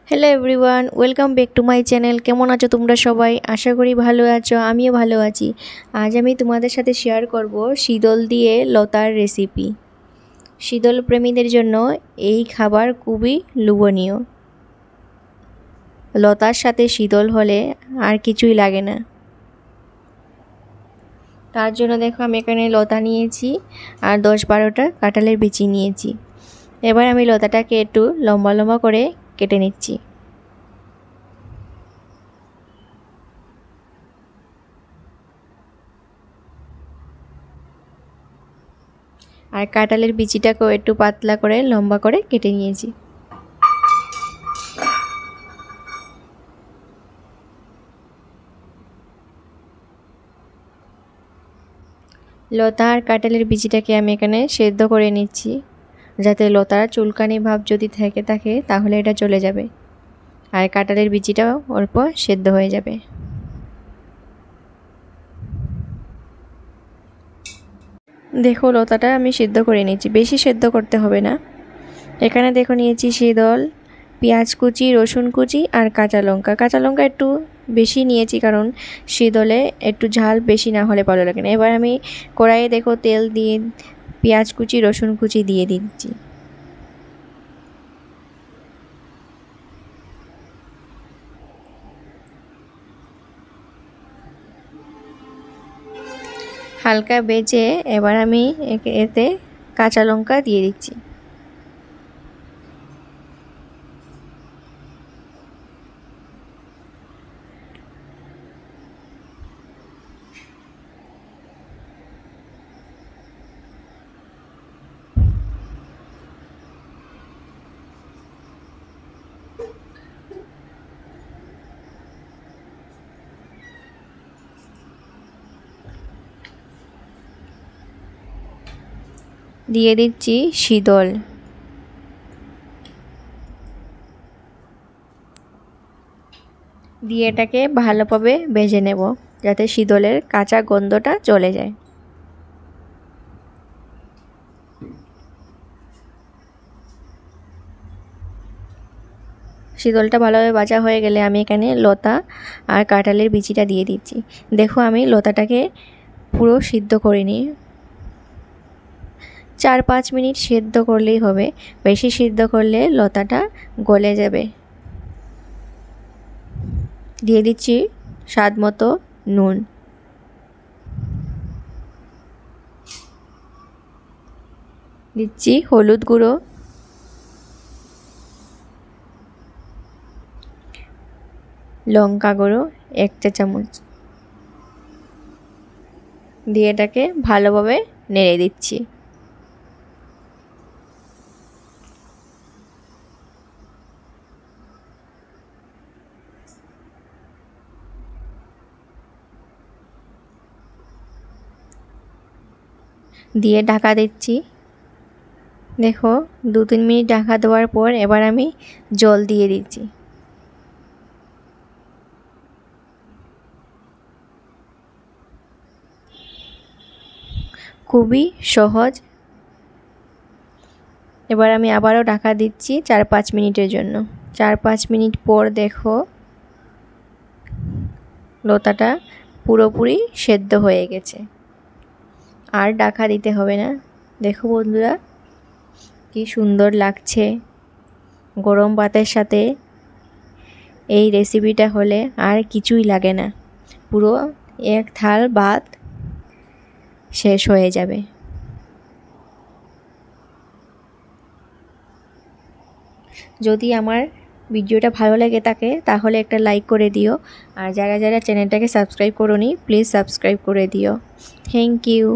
Hello everyone, welcome back to my channel. কেমন আছো তোমরা সবাই? আশা করি ভালো আছো, আমিও ভালো আছি। আজ আমি তোমাদের সাথে শেয়ার করব শীতল দিয়ে লতার রেসিপি। শীতল প্রেমীদের জন্য এই খাবার খুবই লোভনীয়। লতার সাথে শীতল হলে আর কিছুই লাগে না। তার জন্য দেখো আমি এখানে লতা নিয়েছি আর 10-12টা কাঁঠালের বিচি নিয়েছি। এবার আমি লতাটাকে একটু লম্বা লম্বা করে কেটে নিচ্ছি। আর কাঁঠালের বিচিটাকেও একটু পাতলা করে লম্বা করে কেটে নিয়েছি। লতা আর কাঁঠালের বিচিটাকে আমি এখানে সেদ্ধ করে নিচ্ছি, যাতে লতার চুলকানি ভাব যদি থাকে তাহলে এটা চলে যাবে আর কাঁঠালের বিচিটাও অল্প সেদ্ধ হয়ে যাবে। দেখো লতাটা আমি সেদ্ধ করে নিচ্ছি, বেশি সেদ্ধ করতে হবে না। এখানে দেখো নিয়েছি শীতল, পেঁয়াজ কুচি, রসুন কুচি আর কাঁচা লঙ্কা একটু বেশি নিয়েছি, কারণ শীতলে একটু ঝাল বেশি না হলে ভালো লাগে না। এবার আমি কড়াইয়ে দেখো তেল দিয়ে পেঁয়াজ কুচি, রসুন কুচি দিয়ে দিচ্ছি। হালকা বেজে এবার আমি এতে কাঁচা লঙ্কা দিয়ে দিচ্ছি। দিয়ে দিচ্ছি শীতল, দিয়ে এটাকে ভালোভাবে ভেজে নেব, যাতে শীতলের কাঁচা গন্ধটা চলে যায়। শীতলটা ভালোভাবে ভাজা হয়ে গেলে আমি এখানে লতা আর কাঁঠালের বিচিটা দিয়ে দিচ্ছি। দেখো আমি লতাটাকে পুরো সিদ্ধ করিনি, 4-5 মিনিট সিদ্ধ করলেই হবে, বেশি সিদ্ধ করলে লতাটা গলে যাবে। দিয়ে দিচ্ছি স্বাদ মতো নুন, দিচ্ছি হলুদ গুঁড়ো, লঙ্কা গুঁড়ো 1 চা চামচ দিয়ে এটাকে ভালোভাবে নেড়ে দিচ্ছি। দিয়ে ঢাকা দিচ্ছি। দেখো 2-3 মিনিট ঢাকা দেওয়ার পর এবার আমি জল দিয়ে দিচ্ছি। খুবই সহজ। এবার আমি আবারও ঢাকা দিচ্ছি 4-5 মিনিটের জন্য। 4-5 মিনিট পর দেখো লতাটা পুরোপুরি সেদ্ধ হয়ে গেছে, আর ঢাকা দিতে হবে না। দেখো বন্ধুরা কি সুন্দর লাগছে। গরম ভাতের সাথে এই রেসিপিটা হলে আর কিছুই লাগে না, পুরো এক থাল ভাত শেষ হয়ে যাবে। যদি আমার ভিডিওটা ভালো লেগে থাকে তাহলে একটা লাইক করে দিও, আর যারা চ্যানেলটাকে সাবস্ক্রাইব করোনি প্লিজ সাবস্ক্রাইব করে দিও। Thank you.